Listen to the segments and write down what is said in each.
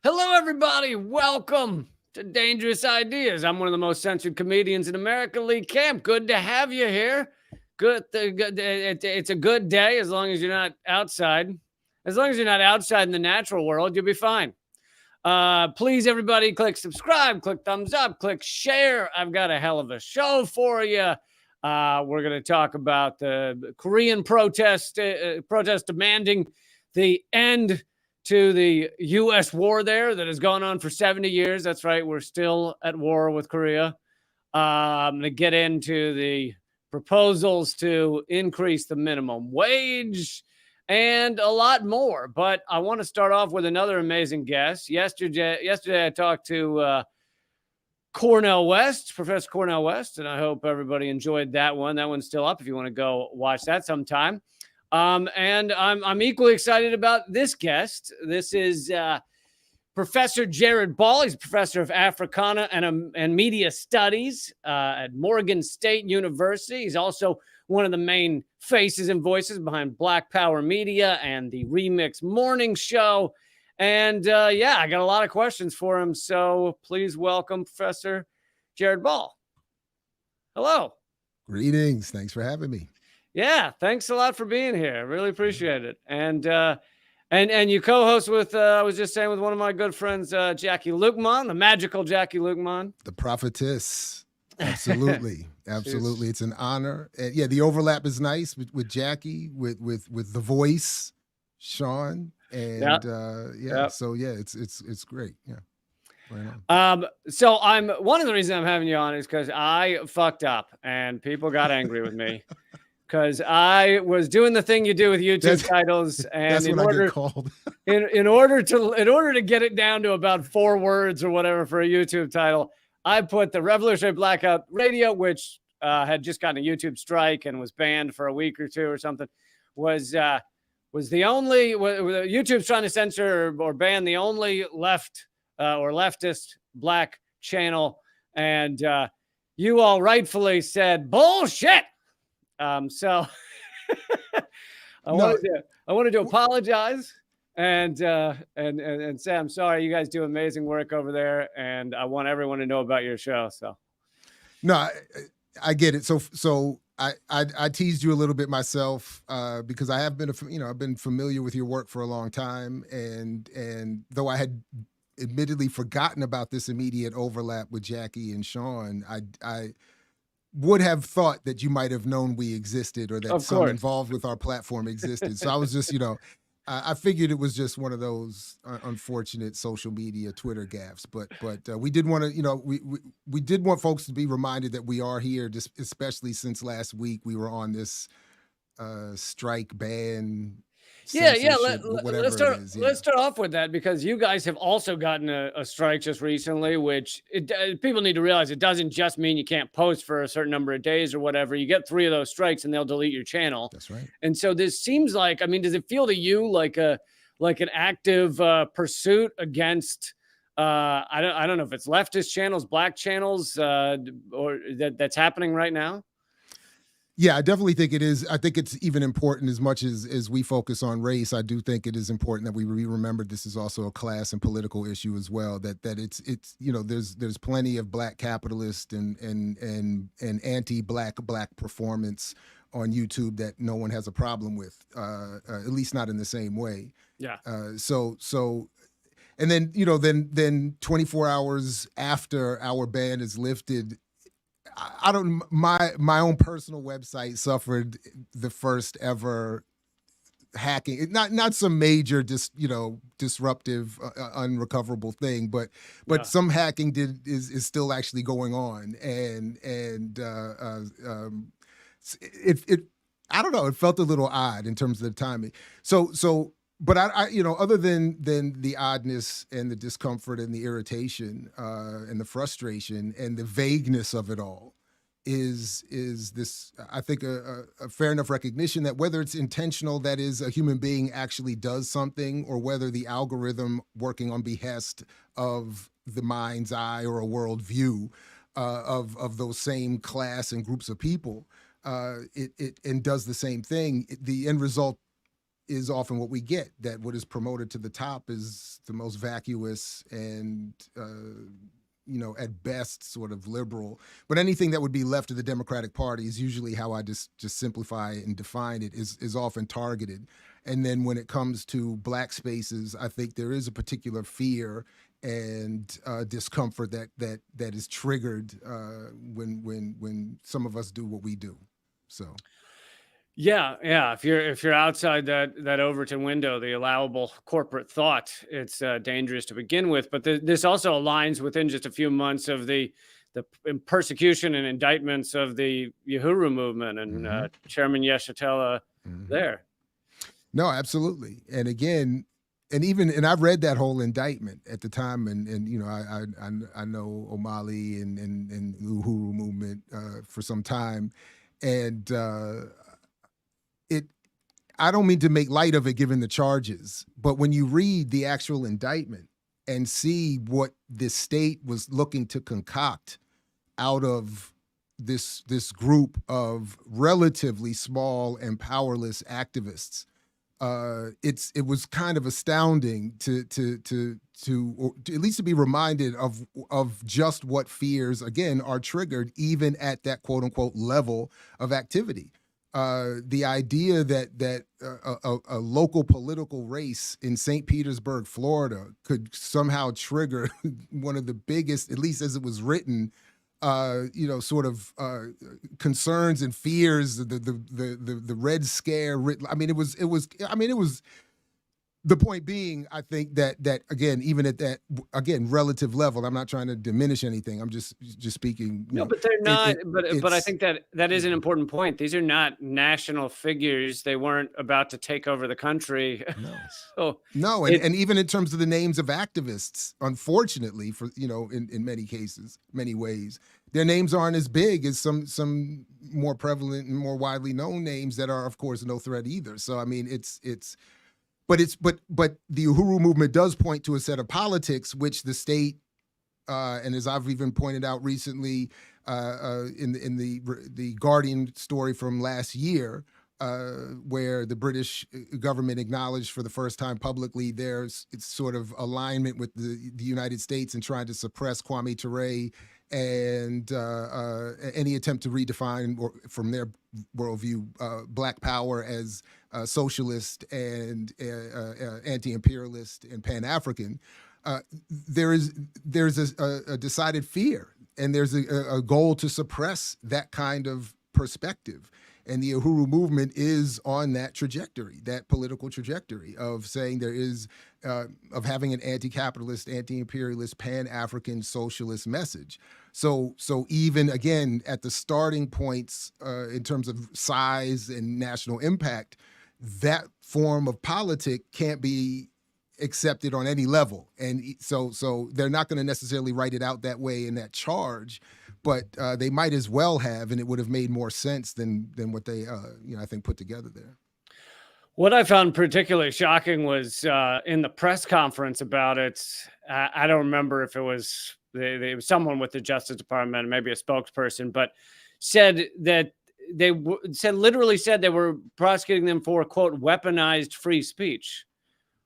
Hello, everybody. Welcome to Dangerous Ideas. I'm one of the most censored comedians in America, Lee Camp. Good to have you here. It's a good day as long as you're not outside. As long as you're not outside in the natural world, you'll be fine. Please, everybody, click subscribe, click thumbs up, click share. I've got a hell of a show for you. We're going to talk about the Korean protest demanding the end to the U.S. war there that has gone on for 70 years. That's right. We're still at war with Korea. I'm going to get into the proposals to increase the minimum wage and a lot more. But I want to start off with another amazing guest. Yesterday I talked to Cornel West, Professor Cornel West, and I hope everybody enjoyed that one. That one's still up if you want to go watch that sometime. And I'm equally excited about this guest. This is Professor Jared Ball. He's a professor of Africana and Media Studies at Morgan State University. He's also one of the main faces and voices behind Black Power Media and the Remix Morning Show. And I got a lot of questions for him. So please welcome Professor Jared Ball. Hello. Greetings. Thanks for having me. Yeah, thanks a lot for being here. I really appreciate it. And you co-host with, I was just saying, with one of my good friends, Jackie Luqman, the magical Jackie Luqman. The prophetess. Absolutely. Absolutely. It's an honor. And yeah, the overlap is nice with Jackie, with the voice, Sean. And so yeah, it's great. Yeah. Right. So one of the reasons I'm having you on is because I fucked up and people got angry with me. Because I was doing the thing you do with YouTube titles, and in order to get it down to about 4 words or whatever for a YouTube title, I put the Revolutionary Blackout Radio, which had just gotten a YouTube strike and was banned for a week or two or something, was the only YouTube's trying to censor or ban the only left or leftist black channel, and you all rightfully said bullshit. So I wanted to apologize and say I'm sorry. You guys do amazing work over there, and I want everyone to know about your show. So, no, I get it. So I teased you a little bit myself because I have been I've been familiar with your work for a long time, and though I had admittedly forgotten about this immediate overlap with Jackie and Sean, I would have thought that you might have known we existed or that some involved with our platform existed. So I was just, I figured it was just one of those unfortunate social media Twitter gaffes. But we did want to, we did want folks to be reminded that we are here, just especially since last week we were on this strike ban. Let's start off with that, because you guys have also gotten a strike just recently, which people need to realize it doesn't just mean you can't post for a certain number of days or whatever. You get 3 of those strikes and they'll delete your channel. That's right. And so this seems like, does it feel to you like an active pursuit against I don't know if it's leftist channels, black channels, or that's happening right now? Yeah, I definitely think it is. I think it's even important, as much as we focus on race. I do think it is important that we remember this is also a class and political issue as well. That it's there's plenty of black capitalist and anti-black performance on YouTube that no one has a problem with, at least not in the same way. Yeah. And then 24 hours after our ban is lifted, my own personal website suffered the first ever hacking, not some major disruptive unrecoverable thing, but some hacking is still actually going on, and it I don't know, it felt a little odd in terms of the timing. But I other than the oddness and the discomfort and the irritation and the frustration and the vagueness of it all is this, I think, a fair enough recognition that whether it's intentional, that is, a human being actually does something, or whether the algorithm working on behest of the mind's eye or a worldview of those same class and groups of people, it does the same thing. The end result is often what we get, that what is promoted to the top is the most vacuous and at best sort of liberal, but anything that would be left of the Democratic Party is usually how I just simplify it and define it, is often targeted. And then when it comes to black spaces, I think there is a particular fear and discomfort that is triggered when some of us do what we do. So. Yeah. If you're outside that Overton window, the allowable corporate thought, it's dangerous to begin with. But this also aligns within just a few months of the persecution and indictments of the Uhuru movement and Chairman Yeshitela there. No, absolutely. And again, and I've read that whole indictment at the time, and I know O'Malley and the Uhuru movement for some time, and I don't mean to make light of it given the charges, but when you read the actual indictment and see what this state was looking to concoct out of this group of relatively small and powerless activists, it was kind of astounding to at least to be reminded of just what fears again are triggered even at that quote unquote level of activity. The idea that a local political race in St. Petersburg, Florida, could somehow trigger one of the biggest, at least as it was written, concerns and fears, the Red Scare. I mean, it was. The point being, I think that again, even at that relative level, I'm not trying to diminish anything. I'm just speaking. No, but they're not. But I think that is an important point. These are not national figures. They weren't about to take over the country. No. And even in terms of the names of activists, unfortunately, for in many cases, many ways, their names aren't as big as some more prevalent and more widely known names that are, of course, no threat either. So I mean, But the Uhuru movement does point to a set of politics which the state, and as I've even pointed out recently in the Guardian story from last year, where the British government acknowledged for the first time publicly it's sort of alignment with the United States in trying to suppress Kwame Ture and any attempt to redefine, from their worldview, Black power as socialist and anti-imperialist and Pan-African. There's a decided fear, and there's a goal to suppress that kind of perspective. And the Uhuru movement is on that trajectory, that political trajectory of saying there is, of having an anti-capitalist, anti-imperialist, Pan-African socialist message. So even again, at the starting points in terms of size and national impact, that form of politic can't be accepted on any level. And so they're not going to necessarily write it out that way in that charge, but they might as well have, and it would have made more sense than what they, I think, put together there. What I found particularly shocking was in the press conference about it. I don't remember if it was someone with the Justice Department, maybe a spokesperson, but said that literally said they were prosecuting them for, quote, weaponized free speech,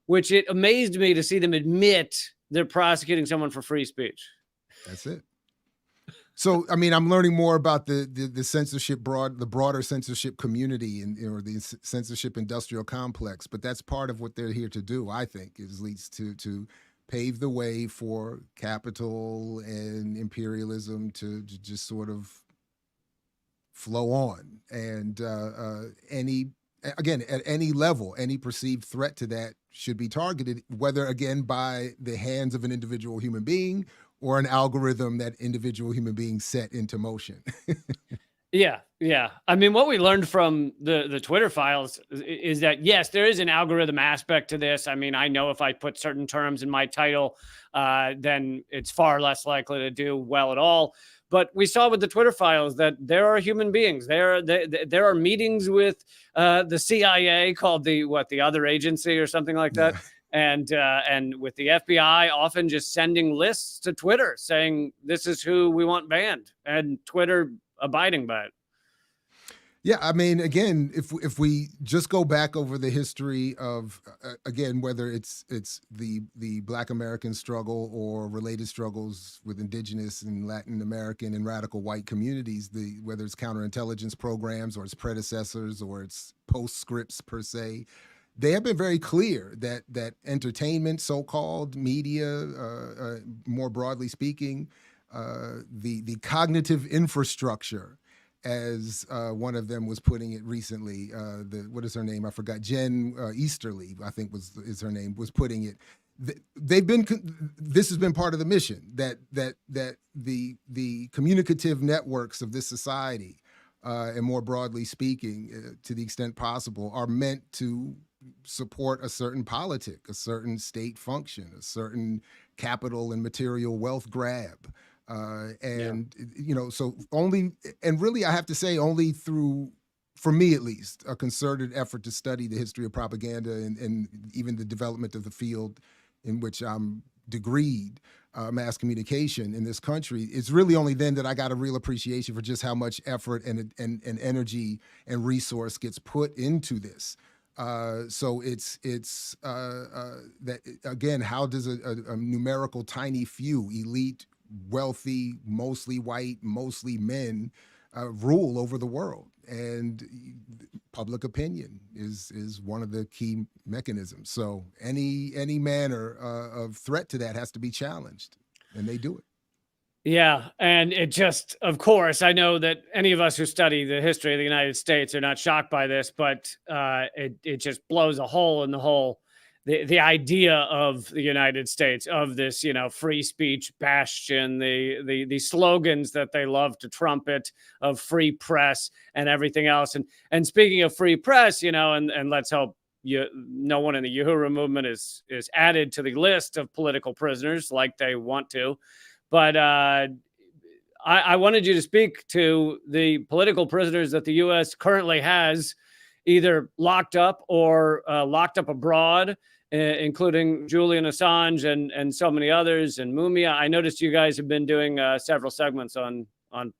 which it amazed me to see them admit they're prosecuting someone for free speech. That's it. So, I mean, I'm learning more about the censorship the broader censorship community or the censorship industrial complex, but that's part of what they're here to do, I think, is at least to pave the way for capital and imperialism to just sort of flow on. And at any level, any perceived threat to that should be targeted, whether, again, by the hands of an individual human being or an algorithm that individual human beings set into motion. Yeah. I mean, what we learned from the Twitter files is that, yes, there is an algorithm aspect to this. I mean, I know if I put certain terms in my title, then it's far less likely to do well at all. But we saw with the Twitter files that there are human beings. There are meetings with the CIA called the other agency or something like that. And with the FBI often just sending lists to Twitter saying this is who we want banned, and Twitter abiding by it. Yeah, I mean, again, if we just go back over the history of again, whether it's the Black American struggle or related struggles with Indigenous and Latin American and radical white communities, the whether it's counterintelligence programs or its predecessors or its postscripts per se, they have been very clear that entertainment, so-called media, more broadly speaking, the cognitive infrastructure, as one of them was putting it recently. What is her name? I forgot. Jen Easterly, I think is her name, was putting it. They've been. This has been part of the mission that the communicative networks of this society, and more broadly speaking, to the extent possible, are meant to support a certain politic, a certain state function, a certain capital and material wealth grab. And you know, so only, and really I have to say only through, for me at least, a concerted effort to study the history of propaganda and even the development of the field in which I'm degreed, mass communication in this country. It's really only then that I got a real appreciation for just how much effort and energy and resource gets put into this. So it's that again, how does a numerical tiny few, elite, wealthy, mostly white, mostly men, rule over the world? And public opinion is one of the key mechanisms. So any manner of threat to that has to be challenged, and they do it. Yeah, and it just, of course, I know that any of us who study the history of the United States are not shocked by this, but it just blows a hole in the whole the idea of the United States, of this, you know, free speech bastion, the slogans that they love to trumpet of free press and everything else. And speaking of free press, you know, and let's hope no one in the Uhuru movement is added to the list of political prisoners like they want to. But I wanted you to speak to the political prisoners that the U.S. currently has either locked up or locked up abroad, including Julian Assange and so many others, and Mumia. I noticed you guys have been doing several segments on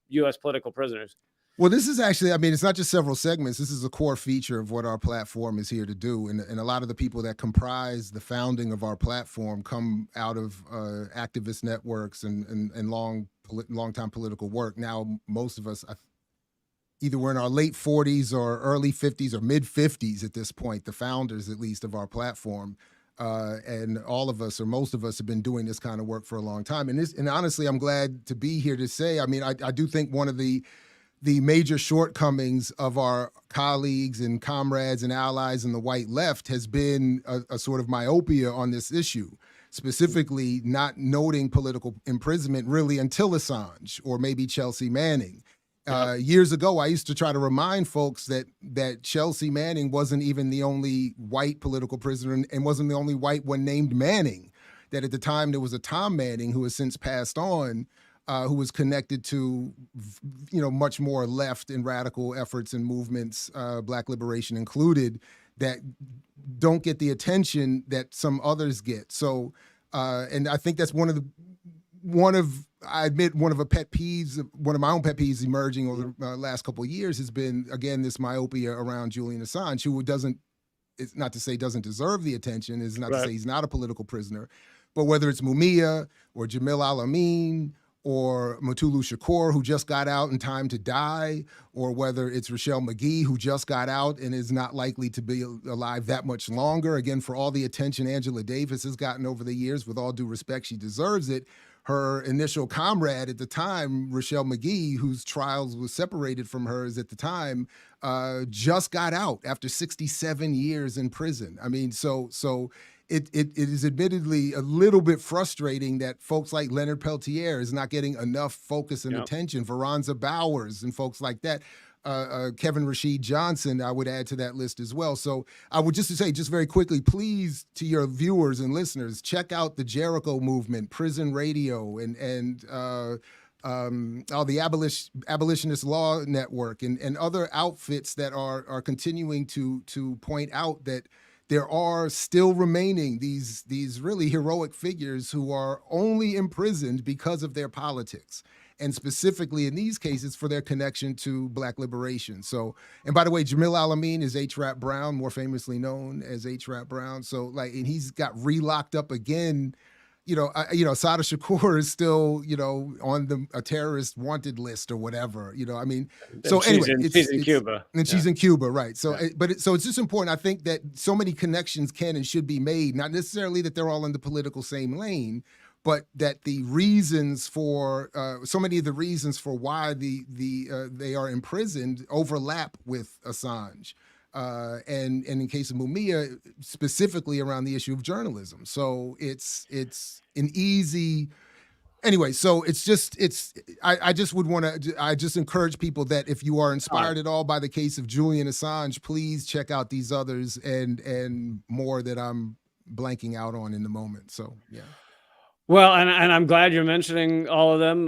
U.S. political prisoners. Well, this is actually, I mean, it's not just several segments. This is a core feature of what our platform is here to do. And a lot of the people that comprise the founding of our platform come out of activist networks and long-time political work. Now, most of us, either we're in our late 40s or early 50s or mid 50s at this point, the founders, at least, of our platform. And all of us, or most of us, have been doing this kind of work for a long time. And honestly, I'm glad to be here to say, I mean, I do think one of the major shortcomings of our colleagues and comrades and allies in the white left has been a sort of myopia on this issue, specifically not noting political imprisonment really until Assange or maybe Chelsea Manning. Years ago, I used to try to remind folks that Chelsea Manning wasn't even the only white political prisoner and wasn't the only white one named Manning, that at the time there was a Tom Manning who has since passed on, who was connected to, you know, much more left and radical efforts and movements, Black liberation included, that don't get the attention that some others get. So, and I think that's one of a pet peeves, one of my own pet peeves emerging over the last couple of years has been, again, this myopia around Julian Assange, who doesn't, it's not to say doesn't deserve the attention, it's not to say he's not a political prisoner, but whether it's Mumia or Jamil Al-Amin or Mutulu Shakur, who just got out in time to die, or whether it's Rochelle McGee, who just got out and is not likely to be alive that much longer. Again, for all the attention Angela Davis has gotten over the years, with all due respect, she deserves it. Her initial comrade at the time, Rochelle McGee, whose trials was separated from hers at the time, just got out after 67 years in prison. I mean, so it is admittedly a little bit frustrating that folks like Leonard Peltier is not getting enough focus and attention. Veronza Bowers and folks like that. Kevin Rashid Johnson, I would add to that list as well. So I would just say, just very quickly, please, to your viewers and listeners, check out the Jericho Movement, Prison Radio, and the Abolitionist Law Network, and other outfits that are continuing to point out that there are still remaining these really heroic figures who are only imprisoned because of their politics. and specifically in these cases for their connection to Black liberation. So, and by the way, Jamil Al-Amin is H. Rap Brown, more famously known as H. Rap Brown. So, like, and he's got re-locked up again. Sada Shakur is still, on a terrorist wanted list or whatever. I mean, so she's anyway, she's in Cuba, and she's in Cuba, right? So, Yeah. So it's just important. I think that so many connections can and should be made. Not necessarily that they're all in the political same lane, but that the reasons for so many of the reasons for why they are imprisoned overlap with Assange. And in case of Mumia, specifically around the issue of journalism. So it's an easy anyway. So I just would want to I just encourage people that if you are inspired at all by the case of Julian Assange, please check out these others and more that I'm blanking out on in the moment. So yeah. Well, and I'm glad you're mentioning all of them.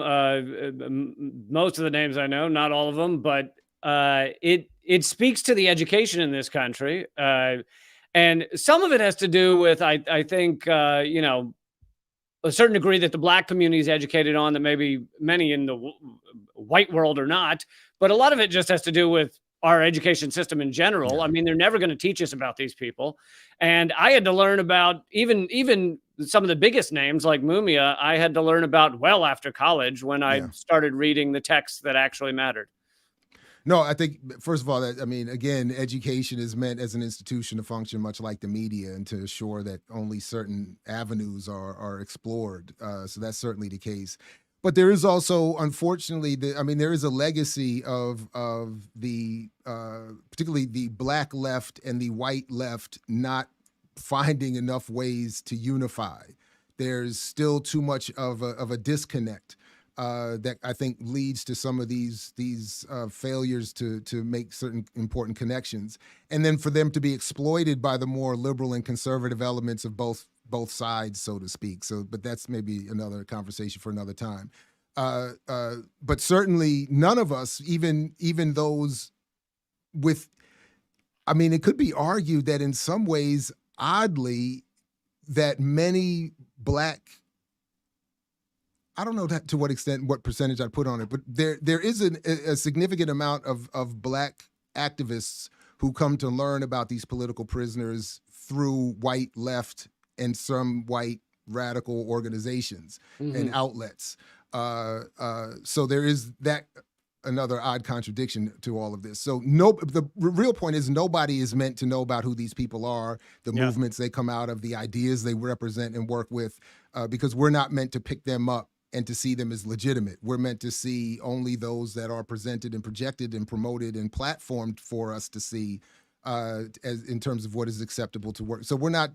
Most of the names I know, not all of them, but it speaks to the education in this country, and some of it has to do with I think a certain degree that the Black community is educated on that maybe many in the white world are not, but a lot of it just has to do with our education system in general. I mean, they're never going to teach us about these people, and I had to learn about even some of the biggest names like Mumia. I had to learn about well after college when I started reading the texts that actually mattered. No, I think, first of all, again, education is meant as an institution to function much like the media and to assure that only certain avenues are explored. So that's certainly the case. But there is also, unfortunately, there is a legacy of the, particularly the Black left and the white left not finding enough ways to unify. There's still too much of a disconnect. That I think leads to some of these failures to make certain important connections, and then for them to be exploited by the more liberal and conservative elements of both sides, so to speak. So, but that's maybe another conversation for another time. But certainly, none of us, even those with, it could be argued that in some ways, oddly, that many Black, I don't know to what extent, what percentage I'd put on it, but there is a significant amount of Black activists who come to learn about these political prisoners through white left and some white radical organizations and outlets. So there is that another odd contradiction to all of this. So the real point is nobody is meant to know about who these people are, the movements they come out of, the ideas they represent and work with, because we're not meant to pick them up and to see them as legitimate. We're meant to see only those that are presented and projected and promoted and platformed for us to see as in terms of what is acceptable to work. So we're not,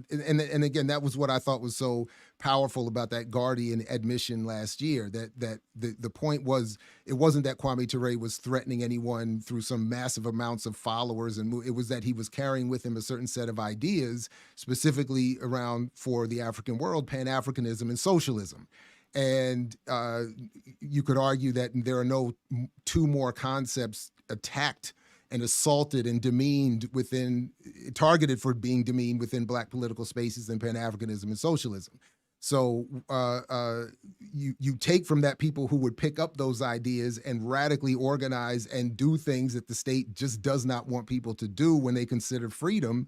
and again, that was what I thought was so powerful about that Guardian admission last year, that the point was, it wasn't that Kwame Ture was threatening anyone through some massive amounts of followers, and it was that he was carrying with him a certain set of ideas, specifically around, for the African world, Pan-Africanism and socialism. And you could argue that there are no two more concepts attacked and assaulted and targeted for being demeaned within Black political spaces than Pan-Africanism and socialism. So you take from that people who would pick up those ideas and radically organize and do things that the state just does not want people to do when they consider freedom.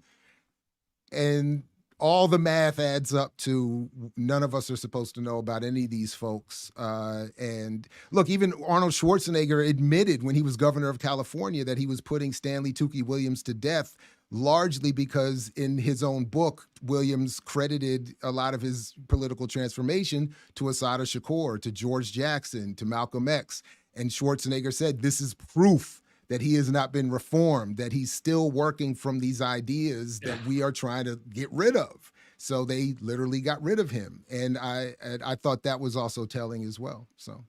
And all the math adds up to none of us are supposed to know about any of these folks. And look, even Arnold Schwarzenegger admitted when he was governor of California that he was putting Stanley Tookie Williams to death, largely because in his own book, Williams credited a lot of his political transformation to Assata Shakur, to George Jackson, to Malcolm X. And Schwarzenegger said, this is proof that he has not been reformed, that he's still working from these ideas that we are trying to get rid of. So they literally got rid of him. And I thought that was also telling as well. So.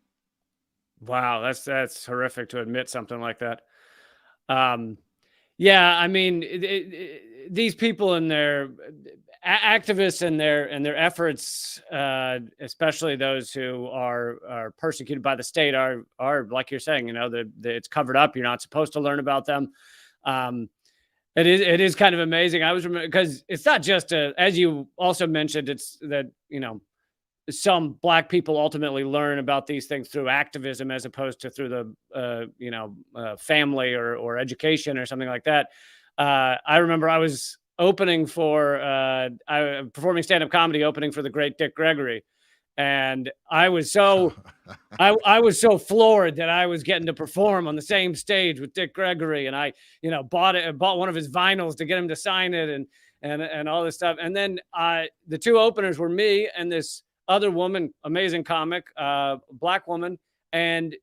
Wow, that's horrific to admit something like that. Yeah, I mean, these people and their activists and their efforts, especially those who are persecuted by the state, are like you're saying, it's covered up. You're not supposed to learn about them. It is kind of amazing. I was because it's not just as you also mentioned, it's that some black people ultimately learn about these things through activism as opposed to through the family or education or something like that. I remember I was opening for I performing stand-up comedy, opening for the great Dick Gregory, and I was so I was so floored that I was getting to perform on the same stage with Dick Gregory, and I, bought one of his vinyls to get him to sign it, and all this stuff. And then the two openers were me and this other woman, amazing comic, black woman, and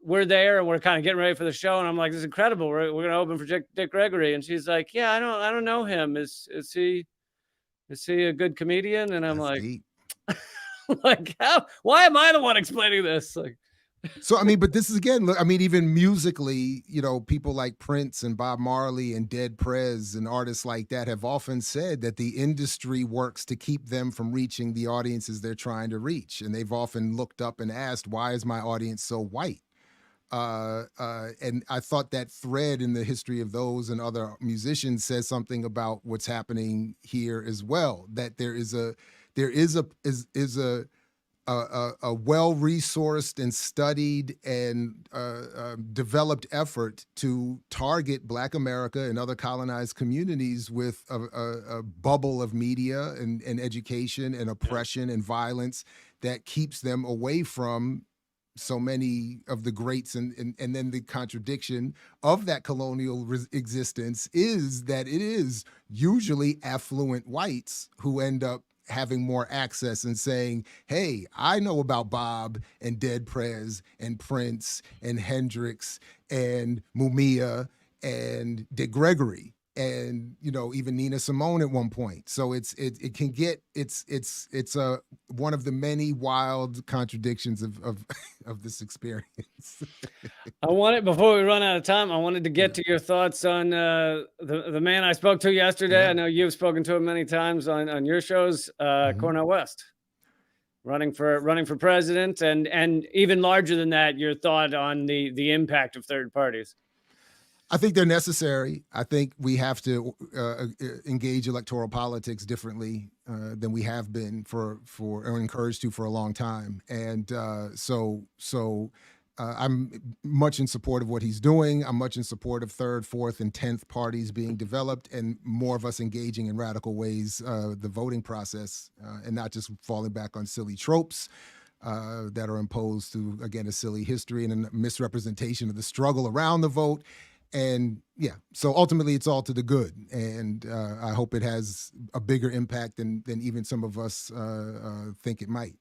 we're there and we're kind of getting ready for the show, and I'm like, "This is incredible. We're gonna open for Dick Gregory," and she's like, "Yeah, I don't know him. Is he a good comedian?" And I'm That's like, deep. like, how? Why am I the one explaining this? Like, So I mean, but this is again, look, I mean, even musically, people like Prince and Bob Marley and Dead Prez and artists like that have often said that the industry works to keep them from reaching the audiences they're trying to reach. And they've often looked up and asked, why is my audience so white? And I thought that thread in the history of those and other musicians says something about what's happening here as well. That there is a well-resourced and studied and developed effort to target Black America and other colonized communities with a bubble of media and education and oppression and violence that keeps them away from so many of the greats. And then the contradiction of that colonial existence is that it is usually affluent whites who end up having more access and saying, hey, I know about Bob and Dead Prez and Prince and Hendrix and Mumia and Dick Gregory and even Nina Simone at one point. So it's one of the many wild contradictions of of this experience. before we run out of time, I wanted to get to your thoughts on the man I spoke to yesterday. Yeah. I know you've spoken to him many times on your shows, Cornel West, running for president, and even larger than that, your thought on the impact of third parties. I think they're necessary. I think we have to engage electoral politics differently than we have been or encouraged to for a long time. And I'm much in support of what he's doing. I'm much in support of third, fourth, and 10th parties being developed and more of us engaging in radical ways the voting process and not just falling back on silly tropes that are imposed through, again, a silly history and a misrepresentation of the struggle around the vote. And yeah, so ultimately it's all to the good. And I hope it has a bigger impact than even some of us think it might,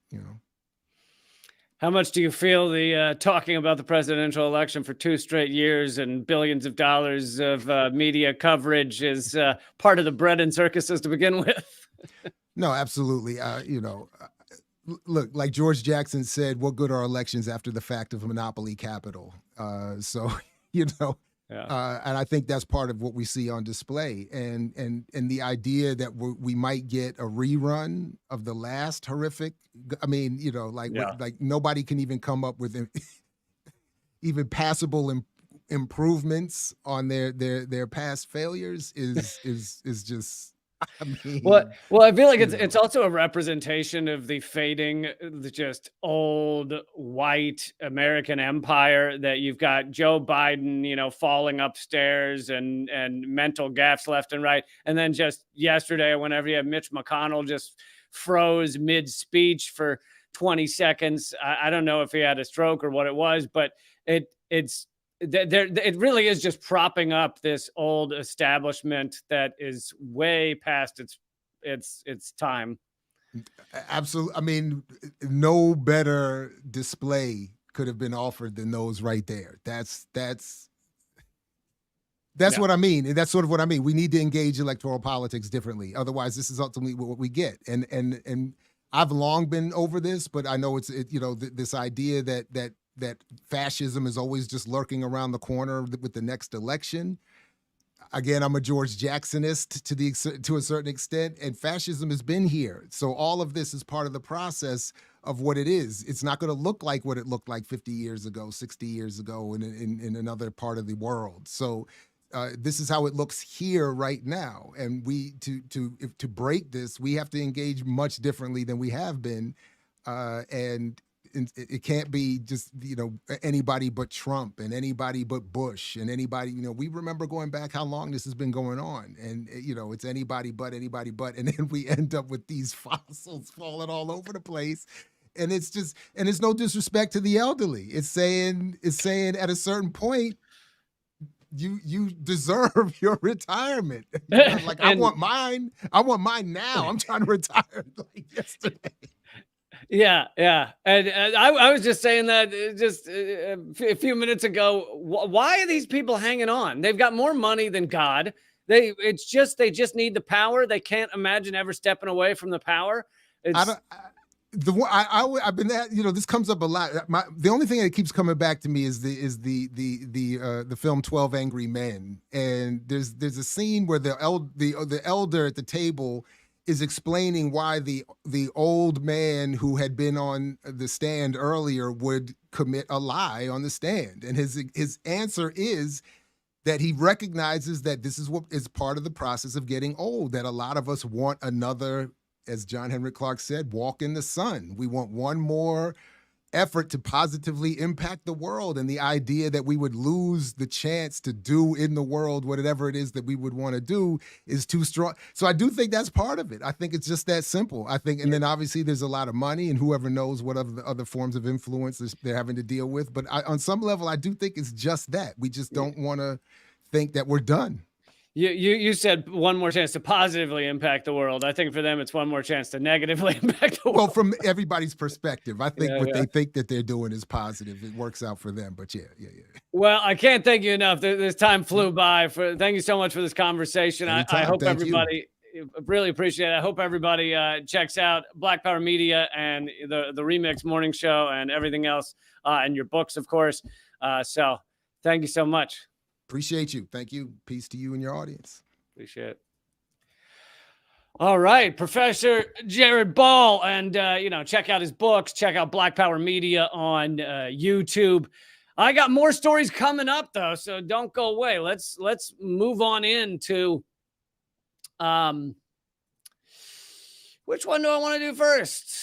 How much do you feel the talking about the presidential election for 2 straight years and billions of dollars of media coverage is part of the bread and circuses to begin with? No, absolutely. Look, like George Jackson said, what good are elections after the fact of a monopoly capital? Yeah. And I think that's part of what we see on display, and the idea that we might get a rerun of the last horrific. I mean, like nobody can even come up with even passable improvements on their past failures is just. I mean, well, I feel like it's also a representation of the fading, the just old white American empire that you've got Joe Biden, falling upstairs and mental gaffes left and right. And then just yesterday, whenever you have Mitch McConnell just froze mid-speech for 20 seconds. I don't know if he had a stroke or what it was, but it really is just propping up this old establishment that is way past its time. Absolutely. I mean, no better display could have been offered than those right there. That's what I mean. And that's sort of what I mean. We need to engage electoral politics differently. Otherwise, this is ultimately what we get. And I've long been over this, but I know this idea that fascism is always just lurking around the corner with the next election. Again, I'm a George Jacksonist to a certain extent, and fascism has been here. So all of this is part of the process of what it is. It's not going to look like what it looked like 50 years ago, 60 years ago in another part of the world. So this is how it looks here right now. And to break this, we have to engage much differently than we have been. And it can't be just, anybody but Trump and anybody but Bush and anybody, we remember going back how long this has been going on, and it's anybody but, and then we end up with these fossils falling all over the place. And it's no disrespect to the elderly. It's saying at a certain point, you deserve your retirement. Like, I want mine now. I'm trying to retire like yesterday. Yeah. And I was just saying that just a few minutes ago. Why are these people hanging on? They've got more money than God. They just need the power. They can't imagine ever stepping away from the power. I've been that, this comes up a lot. The only thing that keeps coming back to me is the film 12 Angry Men, and there's a scene where the elder at the table is explaining why the old man who had been on the stand earlier would commit a lie on the stand, and his answer is that he recognizes that this is what is part of the process of getting old, that a lot of us want another, as John Henrik Clarke said, walk in the sun. We want one more effort to positively impact the world, and the idea that we would lose the chance to do in the world whatever it is that we would want to do is too strong. So I do think that's part of it. I think it's just that simple. I think, and then obviously there's a lot of money, and whoever knows what other forms of influence they're having to deal with. But on some level, I do think it's just that. We just don't want to think that we're done. You said one more chance to positively impact the world. I think for them, it's one more chance to negatively impact the world. Well, from everybody's perspective, I think they think that they're doing is positive. It works out for them, but yeah. Well, I can't thank you enough. This time flew by. Thank you so much for this conversation. I hope everybody really appreciate it. I hope everybody checks out Black Power Media and the Remix Morning Show and everything else, and your books, of course. So thank you so much. Appreciate you. Thank you. Peace to you and your audience. Appreciate it. All right, Professor Jared Ball, and check out his books. Check out Black Power Media on YouTube. I got more stories coming up though, so don't go away. Let's move on into which one do I want to do first?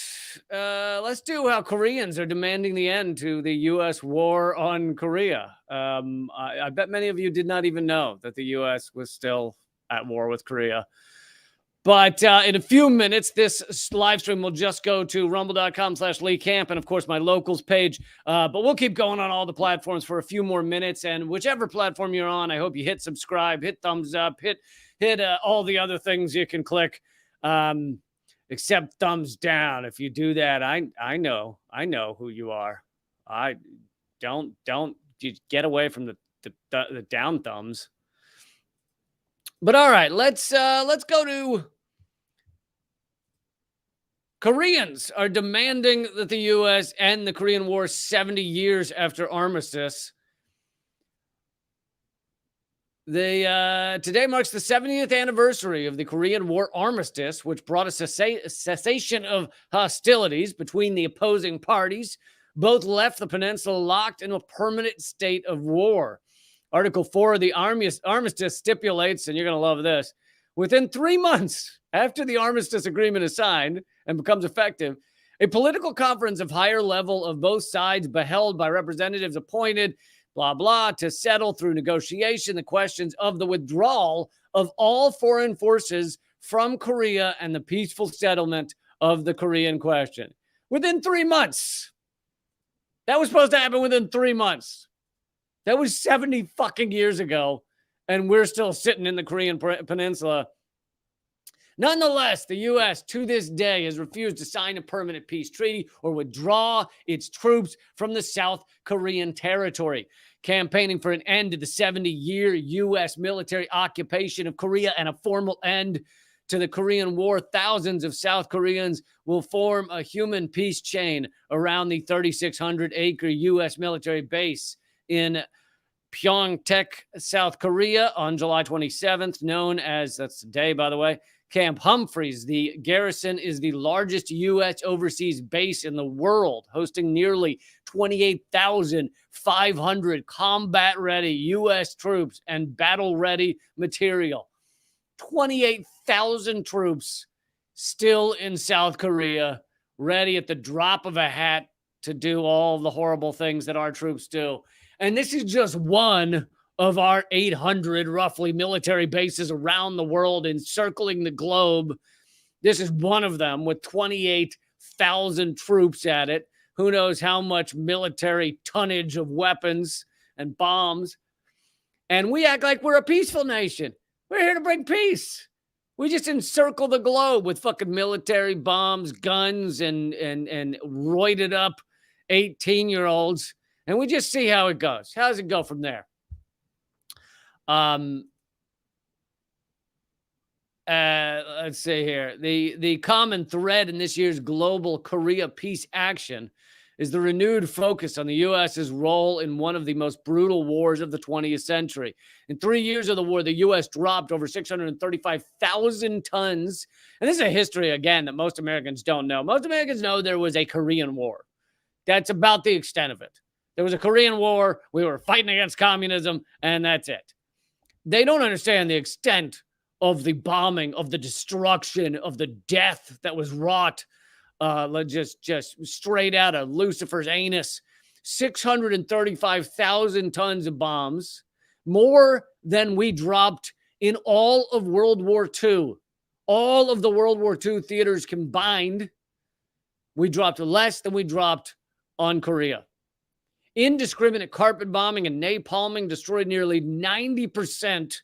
Let's do how Koreans are demanding the end to the U.S. war on Korea. I bet many of you did not even know that the U.S. was still at war with Korea. But in a few minutes, this live stream will just go to rumble.com/Lee Camp and, of course, my locals page. But we'll keep going on all the platforms for a few more minutes. And whichever platform you're on, I hope you hit subscribe, hit thumbs up, hit all the other things you can click. Except thumbs down. If you do that, I know who you are. I don't you get away from the down thumbs. But all right, let's go to Koreans are demanding that the U.S. end the Korean War 70 years after armistice. Today marks the 70th anniversary of the Korean War armistice, which brought a cessation of hostilities between the opposing parties. Both left the peninsula locked in a permanent state of war. Article 4 of the armistice stipulates, and you're going to love this, within 3 months after the armistice agreement is signed and becomes effective, a political conference of higher level of both sides beheld by representatives appointed blah, blah, to settle through negotiation the questions of the withdrawal of all foreign forces from Korea and the peaceful settlement of the Korean question. Within 3 months. That was supposed to happen within 3 months. That was 70 fucking years ago, and we're still sitting in the Korean peninsula. Nonetheless, the U.S. to this day has refused to sign a permanent peace treaty or withdraw its troops from the South Korean territory. Campaigning for an end to the 70-year U.S. military occupation of Korea and a formal end to the Korean War, thousands of South Koreans will form a human peace chain around the 3,600-acre U.S. military base in Pyeongtaek, South Korea on July 27th, known as, that's today, by the way, Camp Humphreys. The garrison is the largest U.S. overseas base in the world, hosting nearly 28,500 combat-ready U.S. troops and battle-ready material. 28,000 troops still in South Korea ready at the drop of a hat to do all the horrible things that our troops do. And this is just one of our 800 roughly military bases around the world encircling the globe. This is one of them with 28,000 troops at it. Who knows how much military tonnage of weapons and bombs. And we act like we're a peaceful nation. We're here to bring peace. We just encircle the globe with fucking military bombs, guns, and roided up 18-year-olds. And we just see how it goes. How does it go from there? Let's see here. The common thread in this year's global Korea peace action is the renewed focus on the U.S.'s role in one of the most brutal wars of the 20th century. In 3 years of the war, the U.S. dropped over 635,000 tons. And this is a history, again, that most Americans don't know. Most Americans know there was a Korean War. That's about the extent of it. There was a Korean War. We were fighting against communism, and that's it. They don't understand the extent of the bombing, of the destruction, of the death that was wrought just straight out of Lucifer's anus. 635,000 tons of bombs, more than we dropped in all of World War II. All of the World War II theaters combined, we dropped less than we dropped on Korea. Indiscriminate carpet bombing and napalming destroyed nearly 90%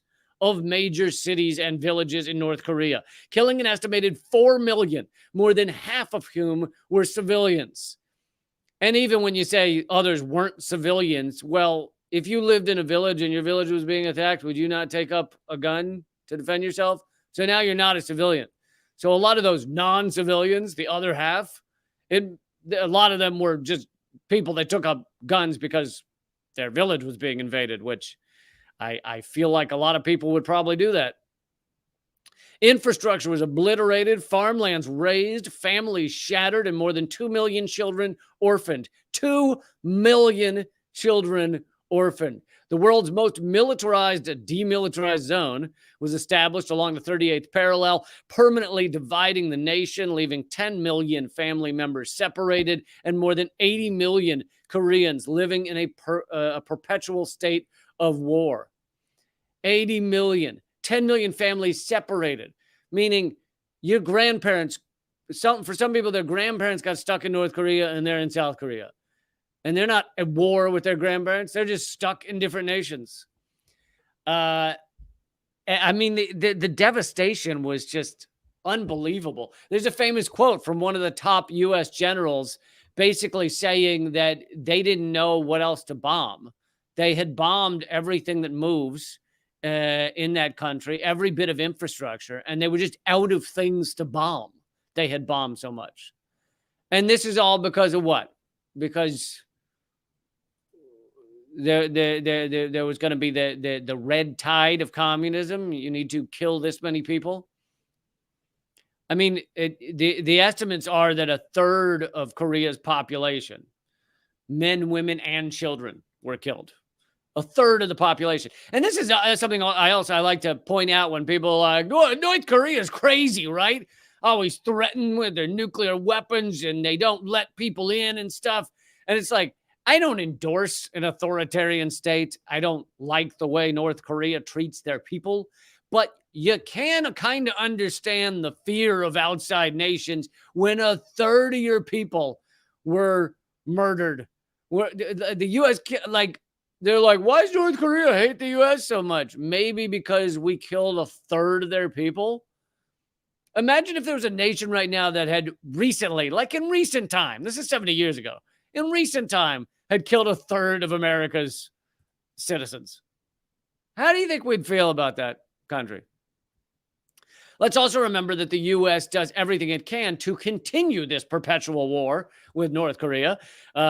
of major cities and villages in North Korea, killing an estimated 4 million, more than half of whom were civilians. And even when you say others weren't civilians, well, if you lived in a village and your village was being attacked, would you not take up a gun to defend yourself? So now you're not a civilian. So a lot of those non-civilians, the other half, a lot of them were just people that took up guns because their village was being invaded, which I feel like a lot of people would probably do that. Infrastructure was obliterated, farmlands razed, families shattered, and more than 2 million children orphaned. 2 million children orphaned. The world's most demilitarized zone was established along the 38th parallel, permanently dividing the nation, leaving 10 million family members separated and more than 80 million Koreans living in a perpetual state of war. 80 million, 10 million families separated, meaning your grandparents, for some people, their grandparents got stuck in North Korea and they're in South Korea. And they're not at war with their grandparents. They're just stuck in different nations. I mean, the devastation was just unbelievable. There's a famous quote from one of the top U.S. generals basically saying that they didn't know what else to bomb. They had bombed everything that moves in that country, every bit of infrastructure, and they were just out of things to bomb. They had bombed so much. And this is all because of what? Because there was going to be the red tide of communism. You need to kill this many people. I mean, the estimates are that a third of Korea's population, men, women, and children, were killed. A third of the population. And this is something I like to point out when people are like, oh, North Korea is crazy, right? Always threatened with their nuclear weapons and they don't let people in and stuff. And it's like, I don't endorse an authoritarian state. I don't like the way North Korea treats their people. But you can kind of understand the fear of outside nations when a third of your people were murdered. The U.S., they're like, why does North Korea hate the U.S. so much? Maybe because we killed a third of their people. Imagine if there was a nation right now that had recently, like in recent time, this is 70 years ago, in recent time, had killed a third of America's citizens. How do you think we'd feel about that country? Let's also remember that the U.S. does everything it can to continue this perpetual war with North Korea,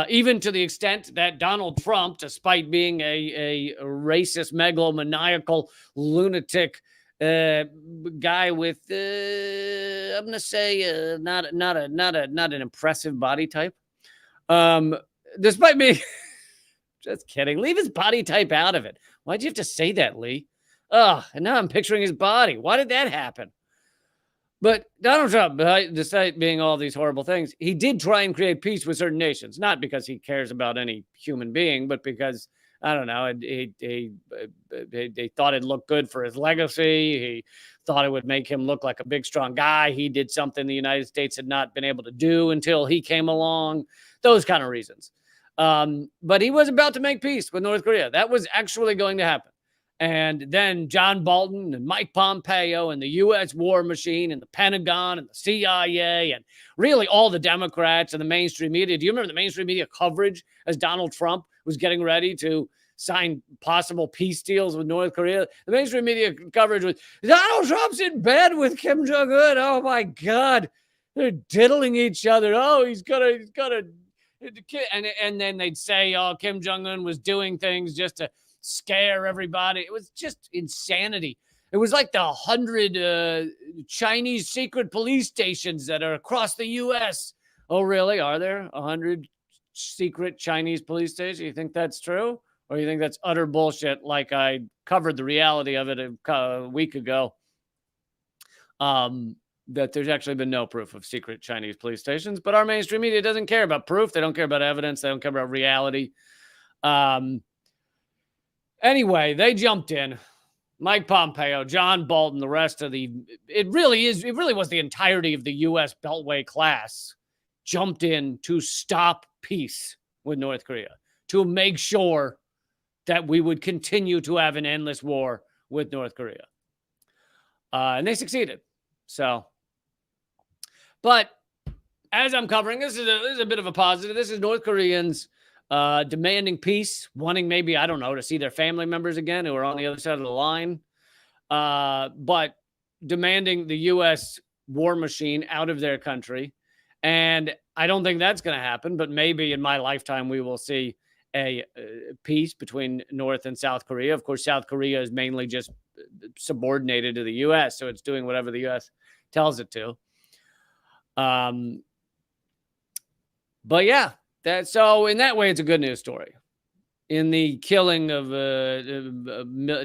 even to the extent that Donald Trump, despite being a racist, megalomaniacal, lunatic guy with, I'm going to say, not an impressive body type, despite being, just kidding, leave his body type out of it. Why'd you have to say that, Lee? And now I'm picturing his body. Why did that happen? But Donald Trump, despite being all these horrible things, he did try and create peace with certain nations, not because he cares about any human being, but because, I don't know, they thought it looked good for his legacy. He thought it would make him look like a big, strong guy. He did something the United States had not been able to do until he came along, those kind of reasons. But he was about to make peace with North Korea. That was actually going to happen. And then John Bolton and Mike Pompeo and the U.S. war machine and the Pentagon and the CIA and really all the Democrats and the mainstream media. Do you remember the mainstream media coverage as Donald Trump was getting ready to sign possible peace deals with North Korea? The mainstream media coverage was, Donald Trump's in bed with Kim Jong-un. Oh, my God. They're diddling each other. Oh, he's gonna. And then they'd say, oh, Kim Jong-un was doing things just to scare everybody. It was just insanity. It was like the 100 Chinese secret police stations that are across the U.S. Oh, really? Are there 100 secret Chinese police stations? You think that's true? Or you think that's utter bullshit, like I covered the reality of it a week ago, that there's actually been no proof of secret Chinese police stations, but our mainstream media doesn't care about proof. They don't care about evidence. They don't care about reality. Anyway, they jumped in. Mike Pompeo, John Bolton, the rest of it really was the entirety of the U.S. Beltway class jumped in to stop peace with North Korea, to make sure that we would continue to have an endless war with North Korea. And they succeeded. So, but as I'm covering, this is a bit of a positive. This is North Koreans demanding peace, wanting maybe, I don't know, to see their family members again who are on the other side of the line, but demanding the U.S. war machine out of their country. And I don't think that's going to happen, but maybe in my lifetime we will see a peace between North and South Korea. Of course, South Korea is mainly just subordinated to the U.S., so it's doing whatever the U.S. tells it to. But yeah. So in that way, it's a good news story. In the killing of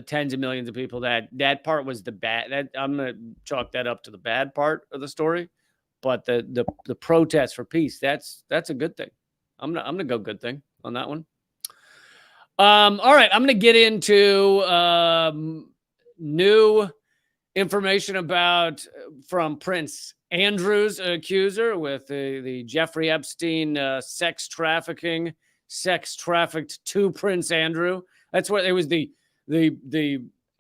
tens of millions of people, that part was the bad. I'm gonna chalk that up to the bad part of the story. But the protest for peace, that's a good thing. I'm gonna go good thing on that one. All right, I'm gonna get into new information from Prince Andrew's accuser with the Jeffrey Epstein sex trafficked to Prince Andrew. That's what it was, the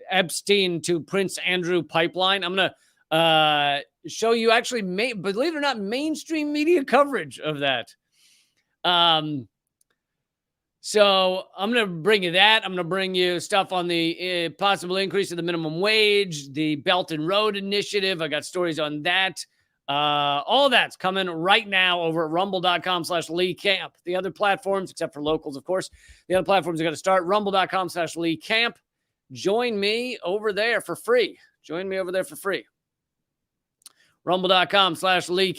Epstein to Prince Andrew pipeline. I'm gonna show you actually, believe it or not, mainstream media coverage of that. So I'm going to bring you that. I'm going to bring you stuff on the possible increase of the minimum wage, the Belt and Road Initiative. I got stories on that. All of that's coming right now over at rumble.com/Lee Camp. The other platforms, except for locals, of course, the other platforms are going to start rumble.com/Lee Camp. Join me over there for free. Rumble.com/Lee Camp.